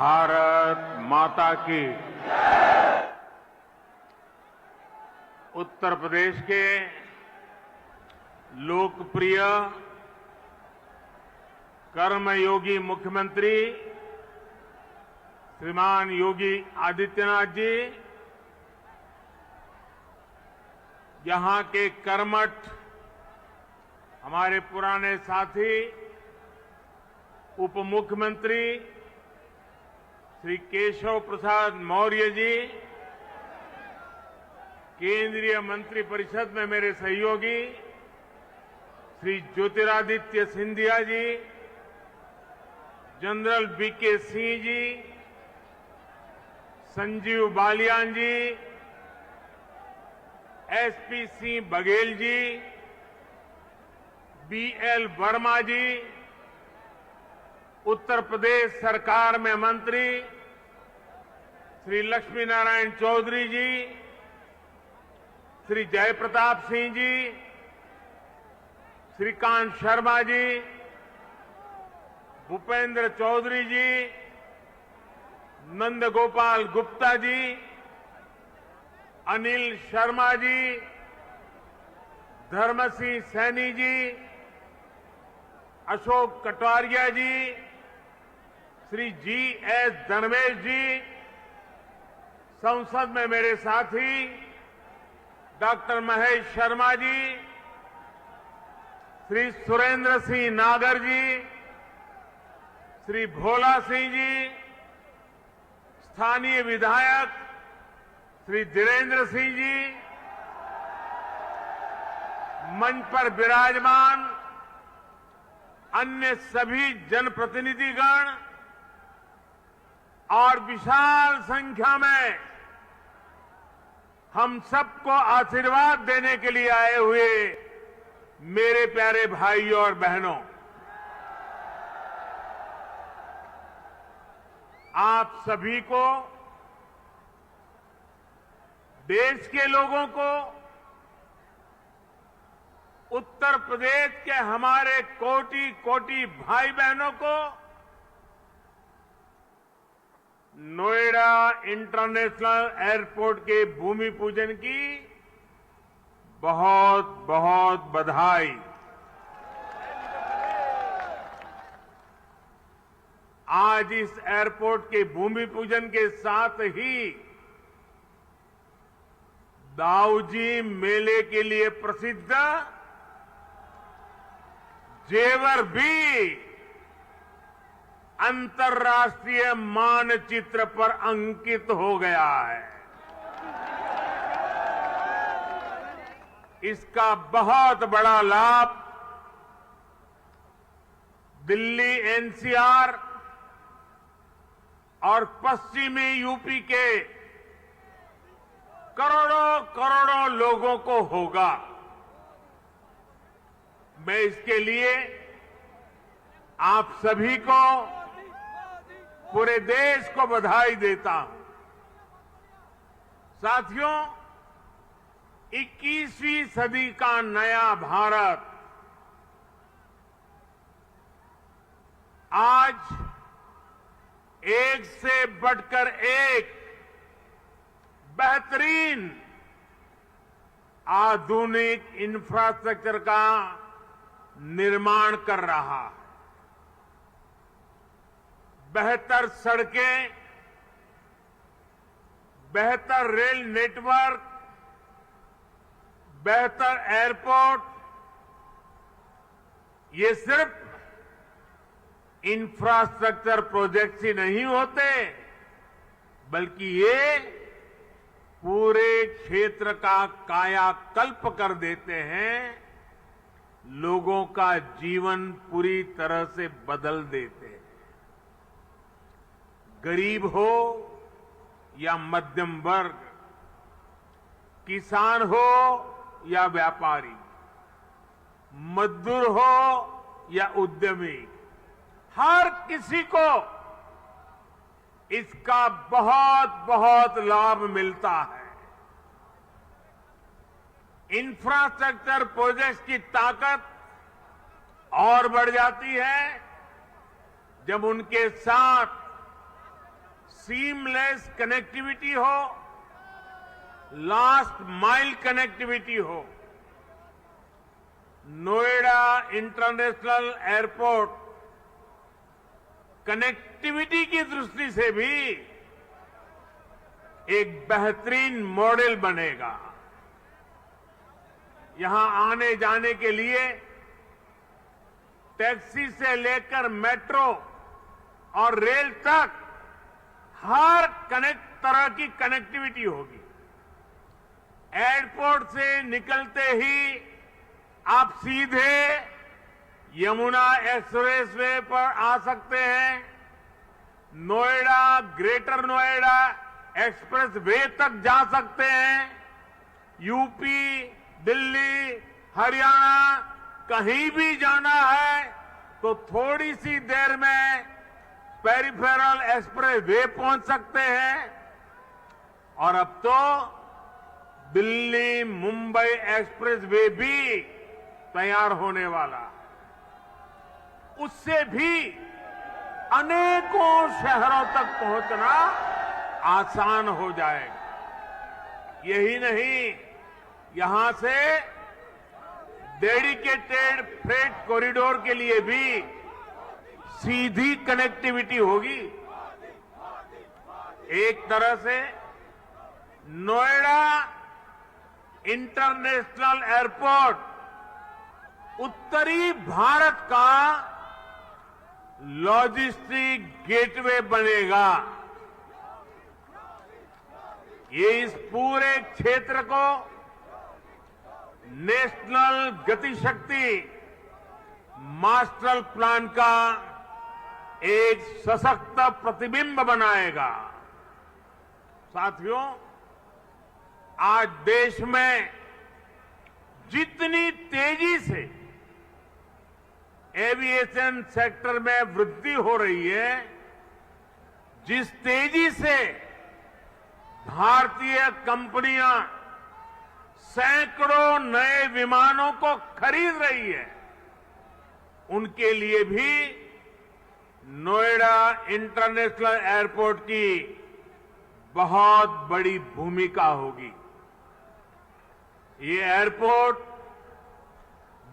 भारत माता की। उत्तर प्रदेश के लोकप्रिय कर्मयोगी मुख्यमंत्री श्रीमान योगी आदित्यनाथ जी, यहां के कर्मठ हमारे पुराने साथी उप मुख्यमंत्री श्री केशव प्रसाद मौर्य जी, केंद्रीय मंत्रिपरिषद में मेरे सहयोगी श्री ज्योतिरादित्य सिंधिया जी, जनरल वीके सिंह जी, संजीव बालियान जी, एसपी सिंह बघेल जी, बीएल वर्मा जी, उत्तर प्रदेश सरकार में मंत्री श्री लक्ष्मी नारायण चौधरी जी, श्री जयप्रताप सिंह जी, श्रीकांत शर्मा जी, भूपेंद्र चौधरी जी, नंदगोपाल गुप्ता जी, अनिल शर्मा जी, धर्मसिंह सैनी जी, अशोक कटारिया जी, श्री जी.एस. धर्मेश जी, संसद में मेरे साथी डॉक्टर महेश शर्मा जी, श्री सुरेंद्र सिंह नागर जी, श्री भोला सिंह जी, स्थानीय विधायक श्री धीरेन्द्र सिंह जी, मंच पर विराजमान अन्य सभी जनप्रतिनिधिगण और विशाल संख्या में हम सबको आशीर्वाद देने के लिए आए हुए मेरे प्यारे भाइयों और बहनों, आप सभी को, देश के लोगों को, उत्तर प्रदेश के हमारे कोटि कोटि भाई बहनों को नोएडा इंटरनेशनल एयरपोर्ट के भूमि पूजन की बहुत बहुत बधाई। आज इस एयरपोर्ट के भूमि पूजन के साथ ही दाऊजी मेले के लिए प्रसिद्ध जेवर भी अंतर्राष्ट्रीय मानचित्र पर अंकित हो गया है। इसका बहुत बड़ा लाभ दिल्ली एनसीआर और पश्चिमी यूपी के करोड़ों करोड़ों लोगों को होगा। मैं इसके लिए आप सभी को, पूरे देश को बधाई देता हूं। साथियों, 21वीं सदी का नया भारत आज एक से बढ़कर एक बेहतरीन आधुनिक इंफ्रास्ट्रक्चर का निर्माण कर रहा है। बेहतर सड़कें, बेहतर रेल नेटवर्क, बेहतर एयरपोर्ट, ये सिर्फ इंफ्रास्ट्रक्चर प्रोजेक्ट्स ही नहीं होते, बल्कि ये पूरे क्षेत्र का कायाकल्प कर देते हैं, लोगों का जीवन पूरी तरह से बदल देते हैं। गरीब हो या मध्यम वर्ग, किसान हो या व्यापारी, मजदूर हो या उद्यमी, हर किसी को इसका बहुत बहुत लाभ मिलता है। इंफ्रास्ट्रक्चर प्रोजेक्ट्स की ताकत और बढ़ जाती है जब उनके साथ सीमलेस कनेक्टिविटी हो, लास्ट माइल कनेक्टिविटी हो, नोएडा इंटरनेशनल एयरपोर्ट कनेक्टिविटी की दृष्टि से भी एक बेहतरीन मॉडल बनेगा। यहां आने जाने के लिए टैक्सी से लेकर मेट्रो और रेल तक हर तरह की कनेक्टिविटी होगी। एयरपोर्ट से निकलते ही आप सीधे यमुना एक्सप्रेस वे पर आ सकते हैं, Noida, greater Noida express way तक जा सकते हैं, यूपी, दिल्ली, हरियाणा कहीं भी जाना है तो थोड़ी सी देर में पेरिफेरल एक्सप्रेस वे पहुंच सकते हैं। और अब तो दिल्ली मुंबई एक्सप्रेस वे भी तैयार होने वाला, उससे भी अनेकों शहरों तक पहुंचना आसान हो जाएगा। यही नहीं, यहां से डेडिकेटेड फ्रेट कॉरिडोर के लिए भी सीधी कनेक्टिविटी होगी। एक तरह से नोएडा इंटरनेशनल एयरपोर्ट उत्तरी भारत का लॉजिस्टिक गेटवे बनेगा। ये इस पूरे क्षेत्र को नेशनल गतिशक्ति मास्टर प्लान का एक सशक्त प्रतिबिंब बनाएगा। साथियों, आज देश में जितनी तेजी से एविएशन सेक्टर में वृद्धि हो रही है, जिस तेजी से भारतीय कंपनियां सैकड़ों नए विमानों को खरीद रही है, उनके लिए भी नोएडा इंटरनेशनल एयरपोर्ट की बहुत बड़ी भूमिका होगी। ये एयरपोर्ट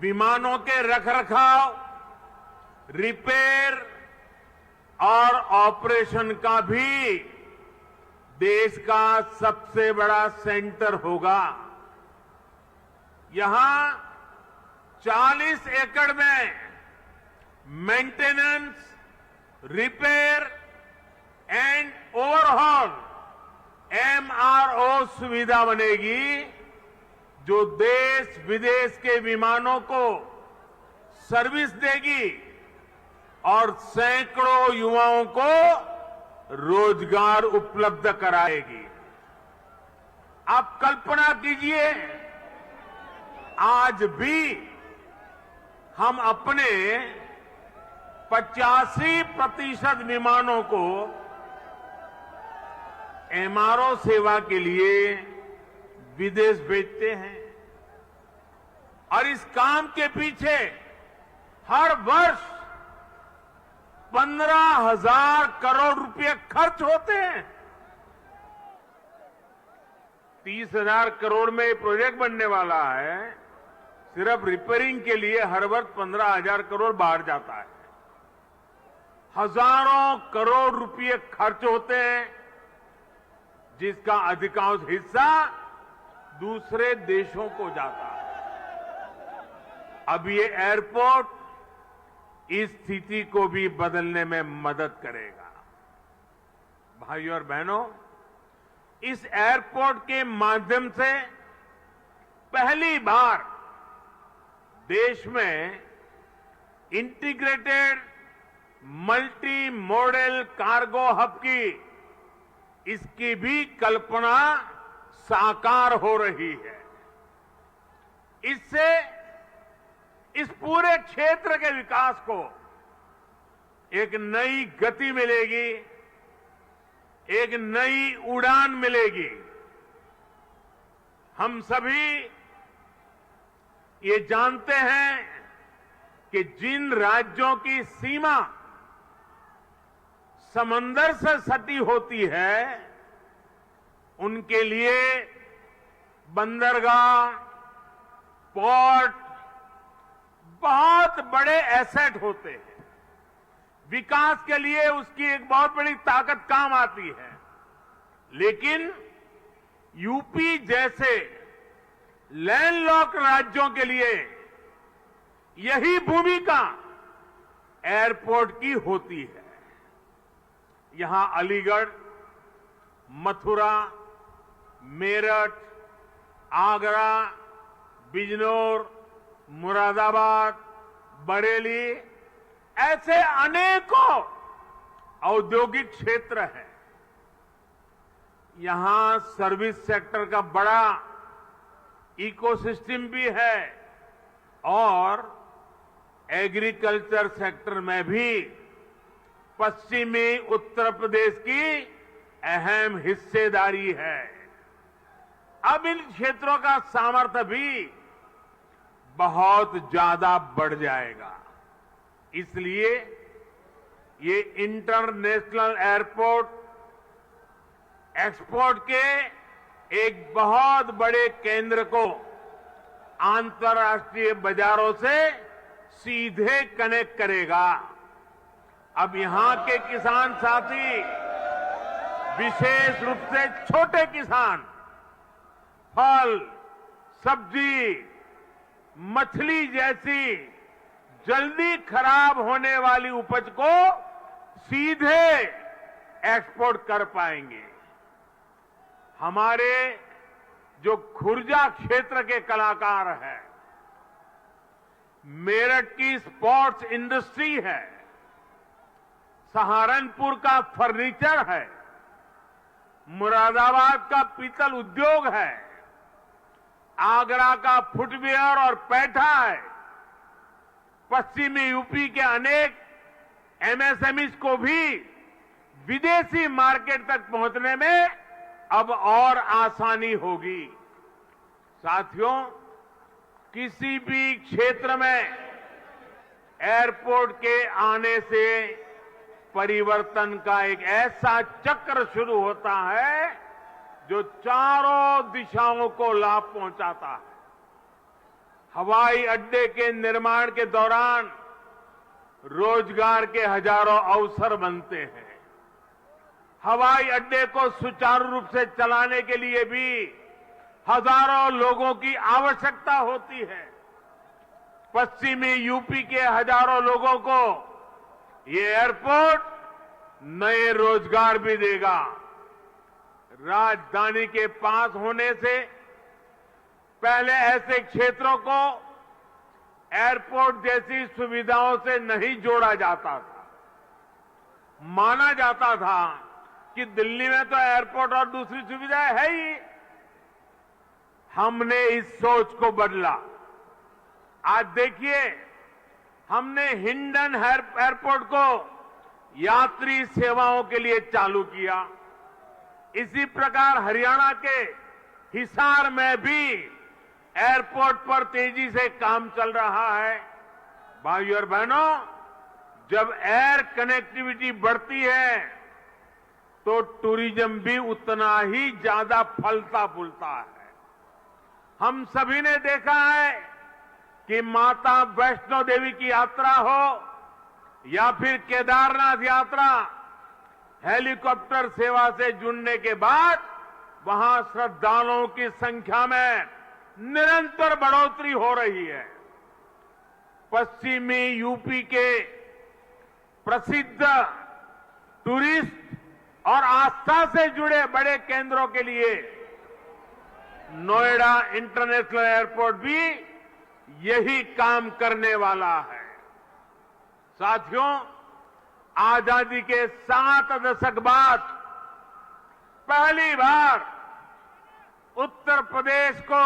विमानों के रखरखाव, रिपेयर और ऑपरेशन का भी देश का सबसे बड़ा सेंटर होगा। यहां 40 एकड़ में maintenance, repair and overhaul MRO सुविधा बनेगी, जो देश विदेश के विमानों को सर्विस देगी और सैकड़ों युवाओं को रोजगार उपलब्ध कराएगी। आप कल्पना कीजिए, आज भी हम अपने 85% विमानों को MRO सेवा के लिए विदेश भेजते हैं और इस काम के पीछे हर वर्ष 15,000 करोड़ रुपए खर्च होते हैं। 30,000 करोड़ में प्रोजेक्ट बनने वाला है, सिर्फ रिपेयरिंग के लिए हर वर्ष 15,000 करोड़ बाहर जाता है। हजारों करोड़ रुपए खर्च होते हैं, जिसका अधिकांश हिस्सा दूसरे देशों को जाता है। अब ये एयरपोर्ट इस स्थिति को भी बदलने में मदद करेगा। भाइयों और बहनों, इस एयरपोर्ट के माध्यम से पहली बार देश में integrated multi modal cargo hub की इसकी भी कल्पना साकार हो रही है। इससे इस पूरे क्षेत्र के विकास को एक नई गति मिलेगी, एक नई उड़ान मिलेगी। हम सभी ये जानते हैं कि जिन राज्यों की सीमा समंदर से सटी होती है, उनके लिए बंदरगाह, पोर्ट बहुत बड़े एसेट होते हैं। विकास के लिए उसकी एक बहुत बड़ी ताकत काम आती है। लेकिन यूपी जैसे लैंडलॉक्ड राज्यों के लिए यही भूमिका एयरपोर्ट की होती है। यहां अलीगढ़, मथुरा, मेरठ, आगरा, बिजनौर, मुरादाबाद, बरेली ऐसे अनेकों औद्योगिक क्षेत्र हैं। यहां सर्विस सेक्टर का बड़ा इकोसिस्टम भी है और एग्रीकल्चर सेक्टर में भी पश्चिमी उत्तर प्रदेश की अहम हिस्सेदारी है। अब इन क्षेत्रों का सामर्थ्य भी बहुत ज्यादा बढ़ जाएगा। इसलिए ये इंटरनेशनल एयरपोर्ट एक्सपोर्ट के एक बहुत बड़े केंद्र को अंतर्राष्ट्रीय बाजारों से सीधे कनेक्ट करेगा। अब यहां के किसान साथी, विशेष रूप से छोटे किसान, फल, सब्जी, मछली जैसी जल्दी खराब होने वाली उपज को सीधे एक्सपोर्ट कर पाएंगे। हमारे जो खुर्जा क्षेत्र के कलाकार हैं, मेरठ की स्पोर्ट्स इंडस्ट्री है, सहारनपुर का फर्नीचर है, मुरादाबाद का पीतल उद्योग है, आगरा का फुटवियर और पैठा है, पश्चिमी यूपी के अनेक एमएसएमईज को भी विदेशी मार्केट तक पहुंचने में अब और आसानी होगी। साथियों, किसी भी क्षेत्र में एयरपोर्ट के आने से परिवर्तन का एक ऐसा चक्र शुरू होता है जो चारों दिशाओं को लाभ पहुंचाता है। हवाई अड्डे के निर्माण के दौरान रोजगार के हजारों अवसर बनते हैं। हवाई अड्डे को सुचारू रूप से चलाने के लिए भी हजारों लोगों की आवश्यकता होती है। पश्चिमी यूपी के हजारों लोगों को ये एयरपोर्ट नए रोजगार भी देगा। राजधानी के पास होने से पहले ऐसे क्षेत्रों को एयरपोर्ट जैसी सुविधाओं से नहीं जोड़ा जाता था। माना जाता था कि दिल्ली में तो एयरपोर्ट और दूसरी सुविधाएं है ही। हमने इस सोच को बदला। आज देखिए, हमने हिंडन एयरपोर्ट को यात्री सेवाओं के लिए चालू किया। इसी प्रकार हरियाणा के हिसार में भी एयरपोर्ट पर तेजी से काम चल रहा है। भाइयों और बहनों, जब एयर कनेक्टिविटी बढ़ती है तो टूरिज्म भी उतना ही ज्यादा फलता फूलता है। हम सभी ने देखा है कि माता वैष्णो देवी की यात्रा हो या फिर केदारनाथ यात्रा, हेलीकॉप्टर सेवा से जुड़ने के बाद वहां श्रद्धालुओं की संख्या में निरंतर बढ़ोतरी हो रही है। पश्चिमी यूपी के प्रसिद्ध टूरिस्ट और आस्था से जुड़े बड़े केंद्रों के लिए नोएडा इंटरनेशनल एयरपोर्ट भी यही काम करने वाला है। साथियों, आजादी के 7 दशक बाद पहली बार उत्तर प्रदेश को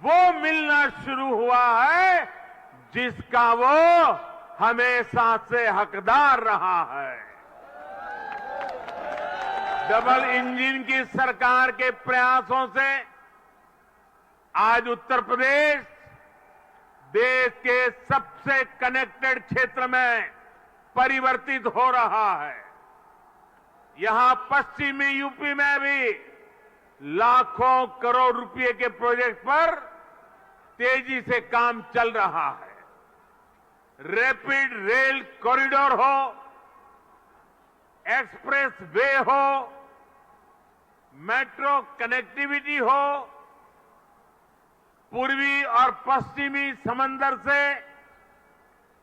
वो मिलना शुरू हुआ है जिसका वो हमेशा से हकदार रहा है। डबल इंजन की सरकार के प्रयासों से आज उत्तर प्रदेश देश के सबसे कनेक्टेड क्षेत्र में परिवर्तित हो रहा है। यहां पश्चिमी यूपी में भी लाखों करोड़ रुपए के प्रोजेक्ट पर तेजी से काम चल रहा है। रैपिड रेल कॉरिडोर हो, एक्सप्रेस वे हो, मेट्रो कनेक्टिविटी हो, पूर्वी और पश्चिमी समंदर से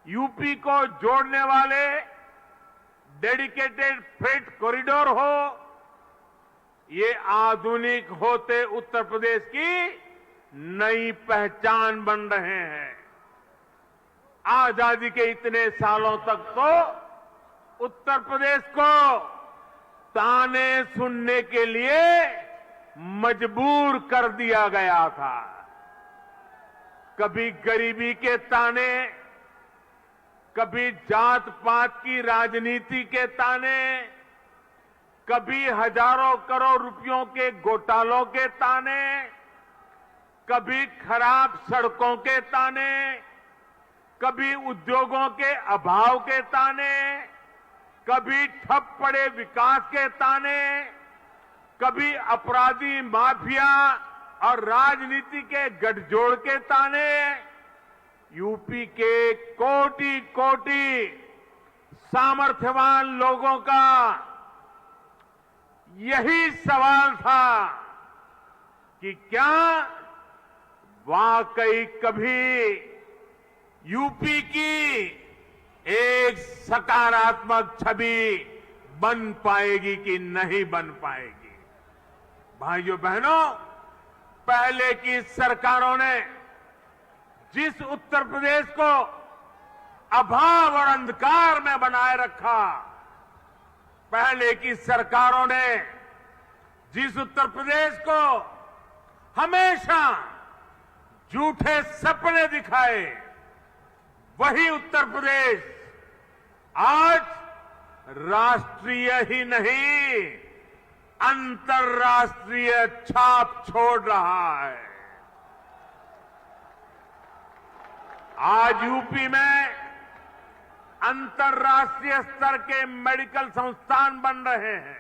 यूपी को जोड़ने वाले डेडिकेटेड फ्रेट कॉरिडोर हो, ये आधुनिक होते उत्तर प्रदेश की नई पहचान बन रहे हैं। आजादी के इतने सालों तक तो उत्तर प्रदेश को ताने सुनने के लिए मजबूर कर दिया गया था। कभी गरीबी के ताने, कभी जात पात की राजनीति के ताने, कभी हजारों करोड़ रुपयों के घोटालों के ताने, कभी खराब सड़कों के ताने, कभी उद्योगों के अभाव के ताने, कभी ठप पड़े विकास के ताने, कभी अपराधी माफिया और राजनीति के गठजोड़ के ताने। यूपी के कोटि कोटि सामर्थ्यवान लोगों का यही सवाल था कि क्या वाकई कभी यूपी की एक सकारात्मक छवि बन पाएगी कि नहीं बन पाएगी। भाइयों बहनों, पहले की सरकारों ने जिस उत्तर प्रदेश को अभाव और अंधकार में बनाए रखा, पहले की सरकारों ने जिस उत्तर प्रदेश को हमेशा झूठे सपने दिखाए, वही उत्तर प्रदेश आज राष्ट्रीय ही नहीं, अंतर्राष्ट्रीय छाप छोड़ रहा है। आज यूपी में अंतर्राष्ट्रीय स्तर के मेडिकल संस्थान बन रहे हैं।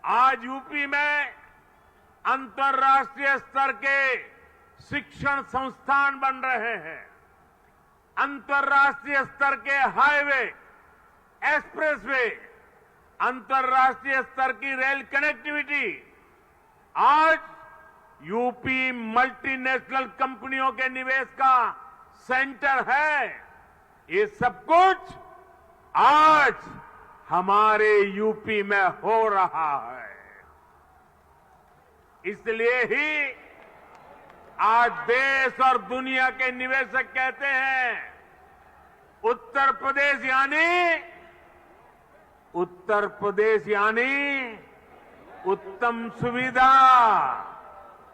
आज यूपी में अंतर्राष्ट्रीय स्तर के शिक्षण संस्थान बन रहे हैं। अंतर्राष्ट्रीय स्तर के हाईवे, एक्सप्रेसवे, अंतर्राष्ट्रीय स्तर की रेल कनेक्टिविटी। आज यूपी मल्टीनेशनल कंपनियों के निवेश का सेंटर है। ये सब कुछ आज हमारे यूपी में हो रहा है। इसलिए ही आज देश और दुनिया के निवेशक कहते हैं, उत्तर प्रदेश यानी उत्तम सुविधा,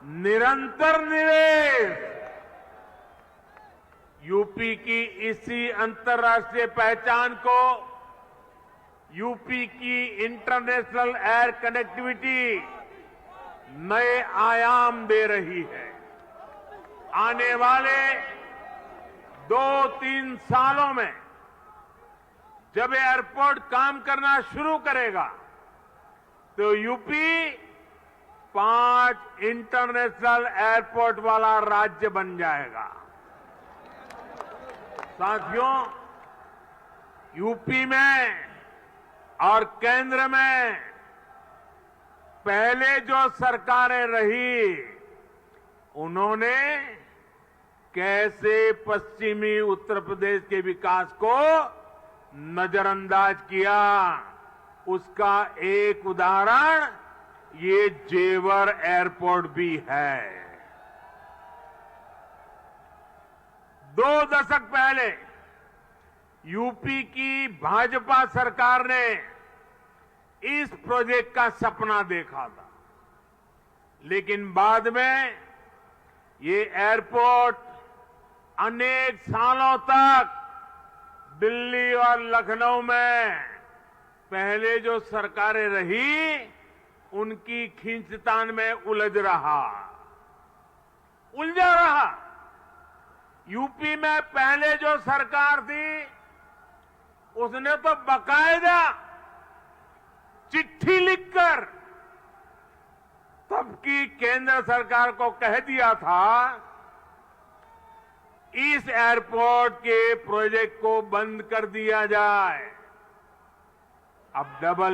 निरंतर निवेश। यूपी की इसी अंतर्राष्ट्रीय पहचान को यूपी की इंटरनेशनल एयर कनेक्टिविटी नए आयाम दे रही है। आने वाले 2-3 सालों में जब एयरपोर्ट काम करना शुरू करेगा तो यूपी 5 इंटरनेशनल एयरपोर्ट वाला राज्य बन जाएगा। साथियों, यूपी में और केंद्र में पहले जो सरकारें रही, उन्होंने कैसे पश्चिमी उत्तर प्रदेश के विकास को नजरअंदाज किया, उसका एक उदाहरण ये जेवर एयरपोर्ट भी है। 2 दशक पहले यूपी की भाजपा सरकार ने इस प्रोजेक्ट का सपना देखा था, लेकिन बाद में ये एयरपोर्ट अनेक सालों तक दिल्ली और लखनऊ में पहले जो सरकारें रही, उनकी खींचतान में उलझा रहा। यूपी में पहले जो सरकार थी, उसने तो बकायदा चिट्ठी लिखकर तब की केंद्र सरकार को कह दिया था इस एयरपोर्ट के प्रोजेक्ट को बंद कर दिया जाए। अब डबल